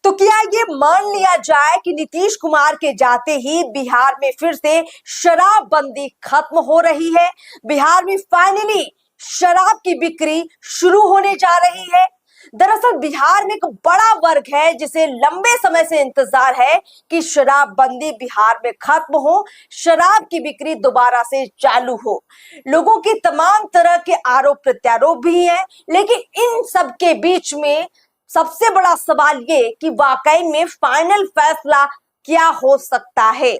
तो क्या ये मान लिया जाए कि नीतीश कुमार के जाते ही बिहार में फिर से शराबबंदी खत्म हो रही है? बिहार में फाइनली शराब की बिक्री शुरू होने जा रही है। दरअसल बिहार में एक बड़ा वर्ग है जिसे लंबे समय से इंतजार है कि शराबबंदी बिहार में खत्म हो, शराब की बिक्री दोबारा से चालू हो। लोगों की तमाम तरह के आरोप प्रत्यारोप भी हैं, लेकिन इन सब के बीच में सबसे बड़ा सवाल ये कि वाकई में फाइनल फैसला क्या हो सकता है।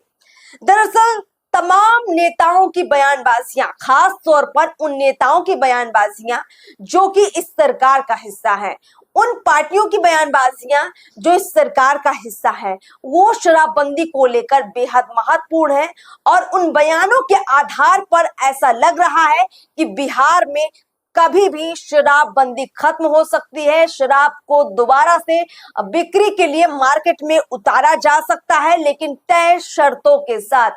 दरअसल तमाम नेताओं की बयानबाजियां, खास तौर पर उन नेताओं की बयानबाजियां जो कि इस सरकार का हिस्सा है, उन पार्टियों की बयानबाजियां जो इस सरकार का हिस्सा है, वो शराबबंदी को लेकर बेहद महत्वपूर्ण है। और उन बयानों के आधार पर ऐसा लग रहा है कि बिहार में कभी भी शराबबंदी खत्म हो सकती है। शराब को दोबारा से बिक्री के लिए मार्केट में उतारा जा सकता है, लेकिन तय शर्तों के साथ।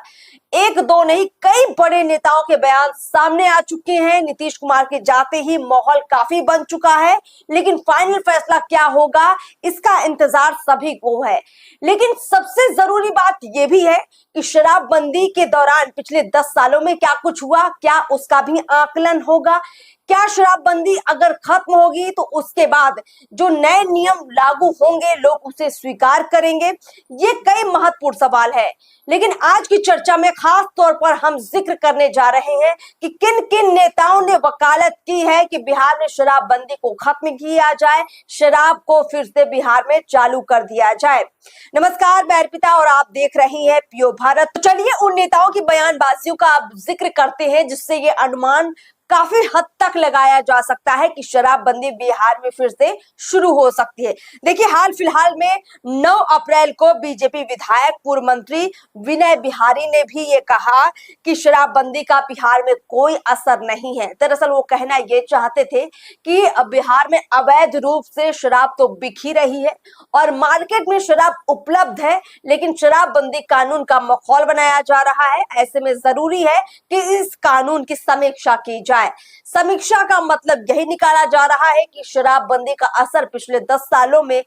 एक दो नहीं, कई बड़े नेताओं के बयान सामने आ चुके हैं। नीतीश कुमार के जाते ही माहौल काफी बन चुका है, लेकिन फाइनल फैसला क्या होगा इसका इंतजार सभी को है। लेकिन सबसे जरूरी बात यह भी है कि शराबबंदी के दौरान पिछले 10 सालों में क्या कुछ हुआ, क्या उसका भी आकलन होगा। क्या शराबबंदी अगर खत्म होगी तो उसके बाद जो नए नियम लागू होंगे लोग उसे स्वीकार करेंगे? ये कई महत्वपूर्ण सवाल है। लेकिन आज की चर्चा में खास तौर पर हम जिक्र करने जा रहे हैं कि किन किन नेताओं ने वकालत की है कि बिहार में शराबबंदी को खत्म किया जाए, शराब को फिर से बिहार में चालू कर दिया जाए। नमस्कार, मैं अर्पिता और आप देख रही हैं पियो भारत। तो चलिए उन नेताओं की बयानबाजियों का आप जिक्र करते हैं जिससे ये अनुमान काफी हद तक लगाया जा सकता है कि शराबबंदी बिहार में फिर से शुरू हो सकती है। देखिए, हाल फिलहाल में 9 अप्रैल को बीजेपी विधायक पूर्व मंत्री विनय बिहारी ने भी ये कहा कि शराबबंदी का बिहार में कोई असर नहीं है। दरअसल वो कहना ये चाहते थे कि बिहार में अवैध रूप से शराब तो बिक ही रही है और मार्केट में शराब उपलब्ध है, लेकिन शराबबंदी कानून का माहौल बनाया जा रहा है। ऐसे में जरूरी है कि इस कानून की समीक्षा की जाए। समीक्षा का मतलब यही निकाला जा रहा है कि शराबबंदी का असर पिछले 10 सालों में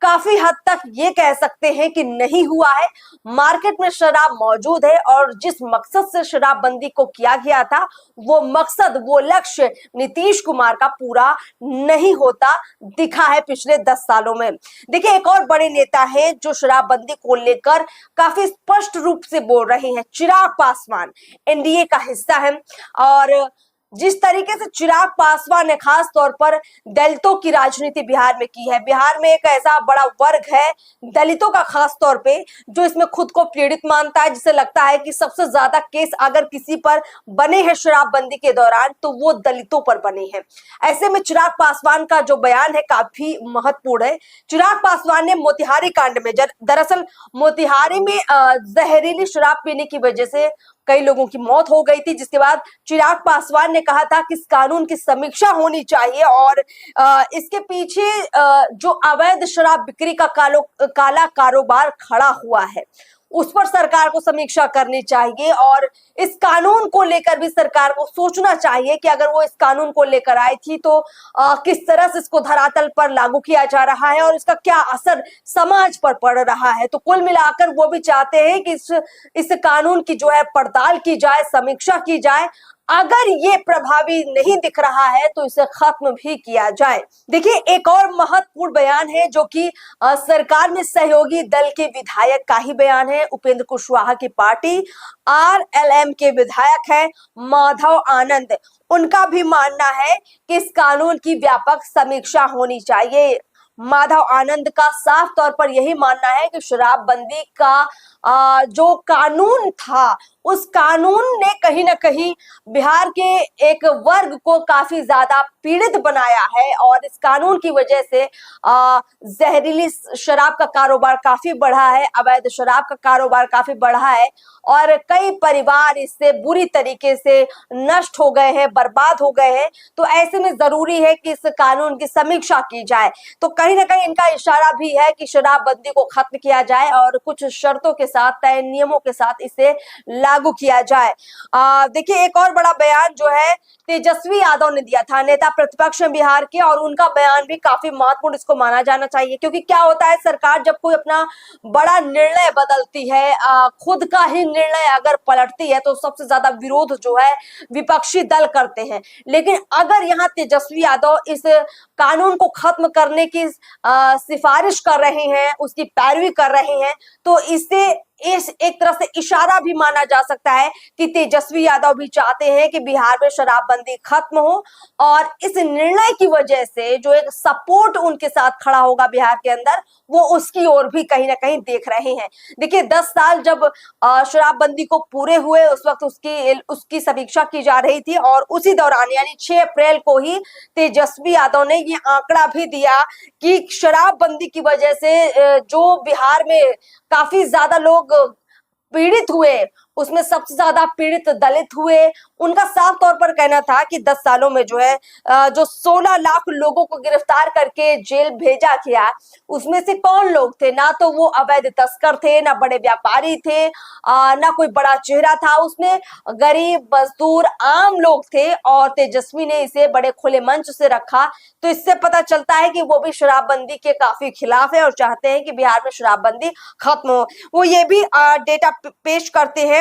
काफी हद तक ये कह सकते हैं कि नहीं हुआ है। मार्केट में शराब मौजूद है और जिस मकसद से शराबबंदी को किया गया था वो मकसद, वो लक्ष्य नीतीश कुमार का पूरा नहीं होता दिखा है पिछले 10 सालों में। देखिए, एक और बड़े नेता हैं जो शराबबंदी को लेकर काफी स्पष्ट रूप से बोल रहे हैं। चिराग पासवान एनडीए का हिस्सा है और जिस तरीके से चिराग पासवान ने खास तौर पर दलितों की राजनीति बिहार में की है, बिहार में एक ऐसा बड़ा वर्ग है दलितों का खास तौर पे जो इसमें खुद को पीड़ित मानता है, जिसे लगता है कि सबसे ज्यादा केस अगर किसी पर बने हैं शराबबंदी के दौरान तो वो दलितों पर बने हैं। ऐसे में चिराग पासवान का जो बयान है काफी महत्वपूर्ण है। चिराग पासवान ने मोतिहारी कांड में, दरअसल मोतिहारी में जहरीली शराब पीने की वजह से कई लोगों की मौत हो गई थी, जिसके बाद चिराग पासवान ने कहा था कि इस कानून की समीक्षा होनी चाहिए और इसके पीछे जो अवैध शराब बिक्री का काला कारोबार खड़ा हुआ है उस पर सरकार को समीक्षा करनी चाहिए और इस कानून को लेकर भी सरकार को सोचना चाहिए कि अगर वो इस कानून को लेकर आई थी तो किस तरह से इसको धरातल पर लागू किया जा रहा है और इसका क्या असर समाज पर पड़ रहा है। तो कुल मिलाकर वो भी चाहते हैं कि इस कानून की जो है पड़ताल की जाए, समीक्षा की जाए। अगर ये प्रभावी नहीं दिख रहा है तो इसे खत्म भी किया जाए। देखिए, एक और महत्वपूर्ण बयान है जो कि सरकार में सहयोगी दल के विधायक का ही बयान है। उपेंद्र कुशवाहा की पार्टी आरएलएम के विधायक है माधव आनंद, उनका भी मानना है कि इस कानून की व्यापक समीक्षा होनी चाहिए। माधव आनंद का साफ तौर पर यही मानना है कि शराबबंदी का जो कानून था उस कानून ने कहीं ना कहीं बिहार के एक वर्ग को काफी ज्यादा पीड़ित बनाया है और इस कानून की वजह से जहरीली शराब का कारोबार काफी बढ़ा है, अवैध शराब का कारोबार काफी बढ़ा है और कई परिवार इससे बुरी तरीके से नष्ट हो गए हैं, बर्बाद हो गए हैं। तो ऐसे में जरूरी है कि इस कानून की समीक्षा की जाए। तो कहीं ना कहीं इनका इशारा भी है कि शराबबंदी को खत्म किया जाए और कुछ शर्तों के साथ, तय नियमों के साथ इसे लागू किया जाए। देखिए, एक और बड़ा बयान जो है तेजस्वी यादव ने दिया था। नेता प्रतिपक्ष हैं बिहार के, और उनका बयान भी काफी महत्वपूर्ण इसको माना जाना चाहिए। क्योंकि क्या होता है, सरकार जब कोई अपना बड़ा निर्णय बदलती है, खुद का ही निर्णय अगर पलटती है, तो सबसे ज्यादा विरोध जो है विपक्षी दल करते हैं। लेकिन अगर यहाँ तेजस्वी यादव इस कानून को खत्म करने की सिफारिश कर रहे हैं, उसकी पैरवी कर रहे हैं, तो इससे इस एक तरह से इशारा भी माना जा सकता है कि तेजस्वी यादव भी चाहते हैं कि बिहार में शराबबंदी खत्म हो, और इस निर्णय की वजह से जो एक सपोर्ट उनके साथ खड़ा होगा बिहार के अंदर, वो उसकी ओर भी कहीं ना कहीं देख रहे हैं। देखिए 10 साल जब शराबबंदी को पूरे हुए, उस वक्त उसकी समीक्षा की जा रही थी, और उसी दौरान यानी 6 अप्रैल को ही तेजस्वी यादव ने ये आंकड़ा भी दिया कि शराबबंदी की वजह से जो बिहार में काफी ज्यादा लोग पीड़ित हुए, उसमें सबसे ज्यादा पीड़ित दलित हुए। उनका साफ तौर पर कहना था कि 10 सालों में जो है जो 16 लाख लोगों को गिरफ्तार करके जेल भेजा गया, उसमें से कौन लोग थे? ना तो वो अवैध तस्कर थे, ना बड़े व्यापारी थे, ना कोई बड़ा चेहरा था उसमें, गरीब मजदूर आम लोग थे। और तेजस्वी ने इसे बड़े खुले मंच से रखा, तो इससे पता चलता है कि वो भी शराबबंदी के काफी खिलाफ है और चाहते हैं कि बिहार में शराबबंदी खत्म हो। वो ये भी डेटा पेश करते हैं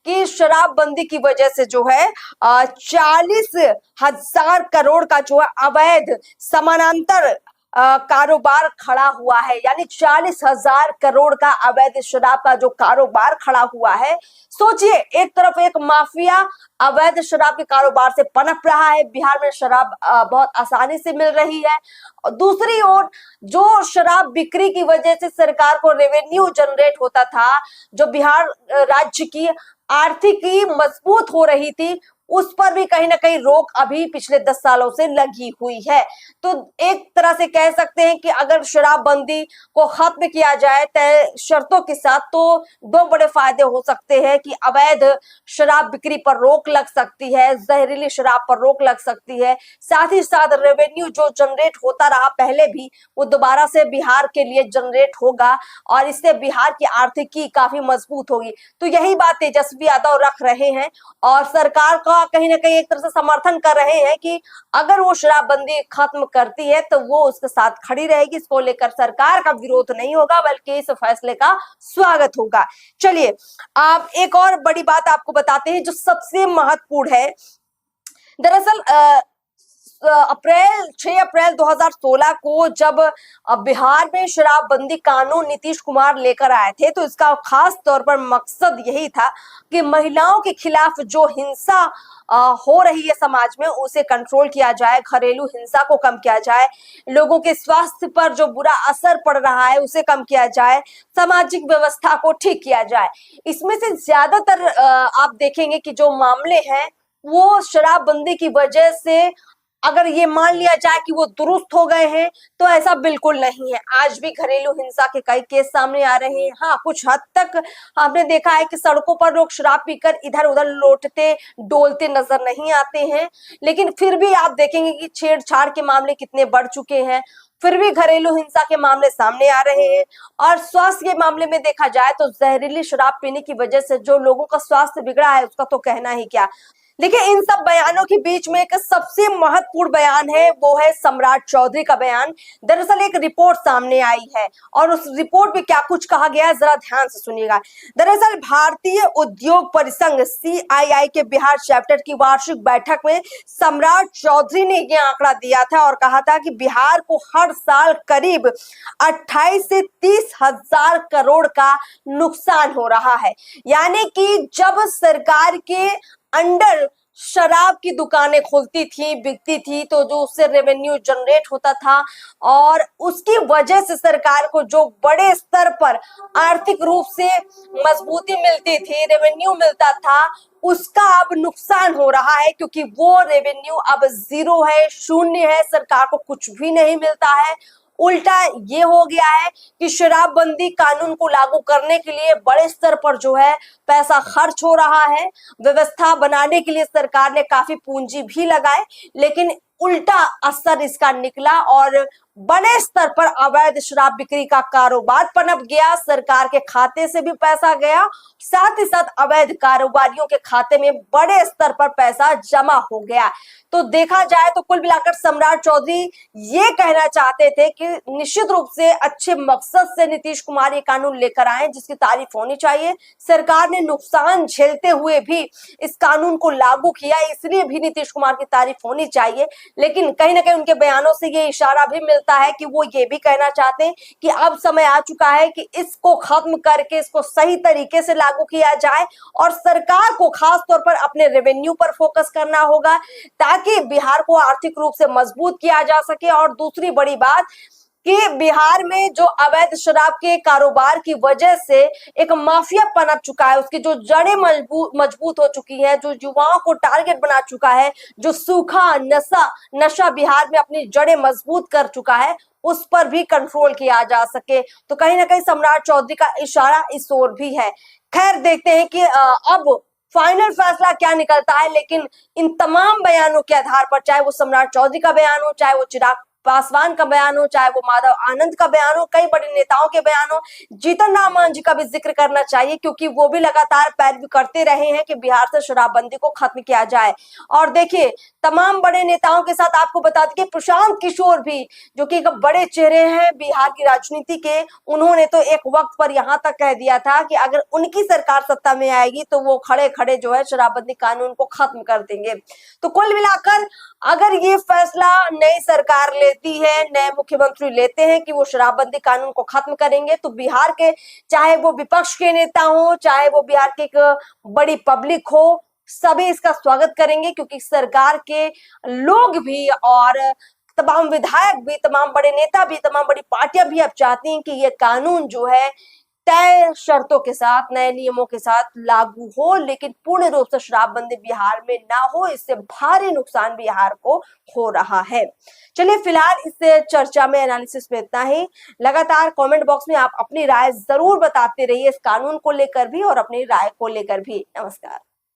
कि शराबबंदी की वजह से जो है 40,000 करोड़ का जो है अवैध समानांतर कारोबार खड़ा हुआ है। यानी 40,000 करोड़ का अवैध शराब का जो कारोबार खड़ा हुआ है। सोचिए, एक तरफ एक माफिया अवैध शराब के कारोबार से पनप रहा है, बिहार में शराब बहुत आसानी से मिल रही है, और दूसरी ओर जो शराब बिक्री की वजह से सरकार को रेवेन्यू जनरेट होता था, जो बिहार राज्य की आर्थिकी मजबूत हो रही थी, उस पर भी कहीं ना कहीं रोक अभी पिछले 10 सालों से लगी हुई है। तो एक तरह से कह सकते हैं कि अगर शराबबंदी को खत्म किया जाए तय शर्तों के साथ, तो 2 बड़े फायदे हो सकते हैं कि अवैध शराब बिक्री पर रोक लग सकती है, जहरीली शराब पर रोक लग सकती है, साथ ही साथ रेवेन्यू जो जनरेट होता रहा पहले भी, वो दोबारा से बिहार के लिए जनरेट होगा, और इससे बिहार की आर्थिकी काफी मजबूत होगी। तो यही बात तेजस्वी यादव रख रहे हैं, और सरकार का कहीं ना कहीं एक तरह से समर्थन कर रहे हैं कि अगर वो शराबबंदी खत्म करती है तो वो उसके साथ खड़ी रहेगी। इसको लेकर सरकार का विरोध नहीं होगा, बल्कि इस फैसले का स्वागत होगा। चलिए, आप एक और बड़ी बात आपको बताते हैं जो सबसे महत्वपूर्ण है। दरअसल 6 अप्रैल 2016 को जब बिहार में शराबबंदी कानून नीतीश कुमार लेकर आए थे, तो इसका खास तौर पर मकसद यही था कि महिलाओं के खिलाफ जो हिंसा हो रही है समाज में, उसे कंट्रोल किया जाए, घरेलू हिंसा को कम किया जाए, लोगों के स्वास्थ्य पर जो बुरा असर पड़ रहा है उसे कम किया जाए, सामाजिक व्यवस्था को ठीक किया जाए। इसमें से ज्यादातर आप देखेंगे कि जो मामले हैं वो शराबबंदी की वजह से, अगर ये मान लिया जाए कि वो दुरुस्त हो गए हैं, तो ऐसा बिल्कुल नहीं है। आज भी घरेलू हिंसा के कई केस सामने आ रहे हैं। हाँ, कुछ हद तक हमने देखा है कि सड़कों पर लोग शराब पीकर इधर उधर लौटते डोलते नजर नहीं आते हैं, लेकिन फिर भी आप देखेंगे कि छेड़छाड़ के मामले कितने बढ़ चुके हैं, फिर भी घरेलू हिंसा के मामले सामने आ रहे हैं। और स्वास्थ्य के मामले में देखा जाए तो जहरीली शराब पीने की वजह से जो लोगों का स्वास्थ्य बिगड़ा है, उसका तो कहना ही क्या। देखिए, इन सब बयानों के बीच में एक सबसे महत्वपूर्ण बयान है, वो है सम्राट चौधरी का बयान। दरअसल एक रिपोर्ट सामने आई है, और उस रिपोर्ट में क्या कुछ कहा गया है, जरा ध्यान से सुनिएगा। दरअसल भारतीय उद्योग परिसंघ CII के बिहार चैप्टर की वार्षिक बैठक में सम्राट चौधरी ने यह आंकड़ा दिया था और कहा था कि बिहार को हर साल करीब 28 से 30,000 करोड़ का नुकसान हो रहा है। यानी कि जब सरकार के अंडर शराब की दुकानें खुलती थी, बिकती थी, तो जो उससे रेवेन्यू जनरेट होता था, और उसकी वजह से सरकार को जो बड़े स्तर पर आर्थिक रूप से मजबूती मिलती थी, रेवेन्यू मिलता था, उसका अब नुकसान हो रहा है, क्योंकि वो रेवेन्यू अब जीरो है, शून्य है, सरकार को कुछ भी नहीं मिलता है। उल्टा ये हो गया है कि शराबबंदी कानून को लागू करने के लिए बड़े स्तर पर जो है पैसा खर्च हो रहा है, व्यवस्था बनाने के लिए सरकार ने काफी पूंजी भी लगाए, लेकिन उल्टा असर इसका निकला, और बड़े स्तर पर अवैध शराब बिक्री का कारोबार पनप गया। सरकार के खाते से भी पैसा गया, साथ ही साथ अवैध कारोबारियों के खाते में बड़े स्तर पर पैसा जमा हो गया। तो देखा जाए तो कुल मिलाकर सम्राट चौधरी ये कहना चाहते थे कि निश्चित रूप से अच्छे मकसद से नीतीश कुमार ये कानून लेकर आए, जिसकी तारीफ होनी चाहिए। सरकार ने नुकसान झेलते हुए भी इस कानून को लागू किया, इसलिए भी नीतीश कुमार की तारीफ होनी चाहिए। लेकिन कहीं ना कहीं उनके बयानों से ये इशारा भी मिलता है कि वो ये भी कहना चाहते हैं कि अब समय आ चुका है कि इसको खत्म करके इसको सही तरीके से लागू किया जाए और सरकार को खास तौर पर अपने रेवेन्यू पर फोकस करना होगा ताकि बिहार को आर्थिक रूप से मजबूत किया जा सके। और दूसरी बड़ी बात कि बिहार में जो अवैध शराब के कारोबार की वजह से एक माफिया पनप चुका है, उसकी जो जड़ें मजबूत हो चुकी हैं, जो युवाओं को टारगेट बना चुका है, जो सूखा नशा बिहार में अपनी जड़ें मजबूत कर चुका है, उस पर भी कंट्रोल किया जा सके। तो कहीं ना कहीं सम्राट चौधरी का इशारा इस ओर भी है। खैर देखते हैं कि अब फाइनल फैसला क्या निकलता है, लेकिन इन तमाम बयानों के आधार पर, चाहे वो सम्राट चौधरी का बयान हो, चाहे वो चिराग पासवान का बयान हो, चाहे वो माधव आनंद का बयान हो, कई बड़े नेताओं के बयान हो, जीतन राम मांझी का भी जिक्र करना चाहिए क्योंकि वो भी लगातार पैरवी करते रहे हैं कि बिहार से शराबबंदी को खत्म किया जाए। और देखिए तमाम बड़े नेताओं के साथ आपको बता दें कि प्रशांत किशोर भी, जो कि एक बड़े चेहरे हैं बिहार की राजनीति के, उन्होंने तो एक वक्त पर यहां तक कह दिया था कि अगर उनकी सरकार सत्ता में आएगी तो वो खड़े खड़े जो है शराबबंदी कानून को खत्म कर देंगे। तो कुल मिलाकर अगर ये फैसला नई सरकार लेती है, नए मुख्यमंत्री लेते हैं कि वो शराबबंदी कानून को खत्म करेंगे, तो बिहार के चाहे वो विपक्ष के नेता हो, चाहे वो बिहार की एक बड़ी पब्लिक हो, सभी इसका स्वागत करेंगे क्योंकि सरकार के लोग भी और तमाम विधायक भी, तमाम बड़े नेता भी, तमाम बड़ी पार्टियां भी अब चाहती हैं कि ये कानून जो है तय शर्तों के साथ, नए नियमों के साथ लागू हो, लेकिन पूर्ण रूप से शराबबंदी बिहार में ना हो। इससे भारी नुकसान बिहार को हो रहा है। चलिए फिलहाल इस चर्चा में, एनालिसिस में इतना ही। लगातार कमेंट बॉक्स में आप अपनी राय जरूर बताते रहिए इस कानून को लेकर भी और अपनी राय को लेकर भी। नमस्कार।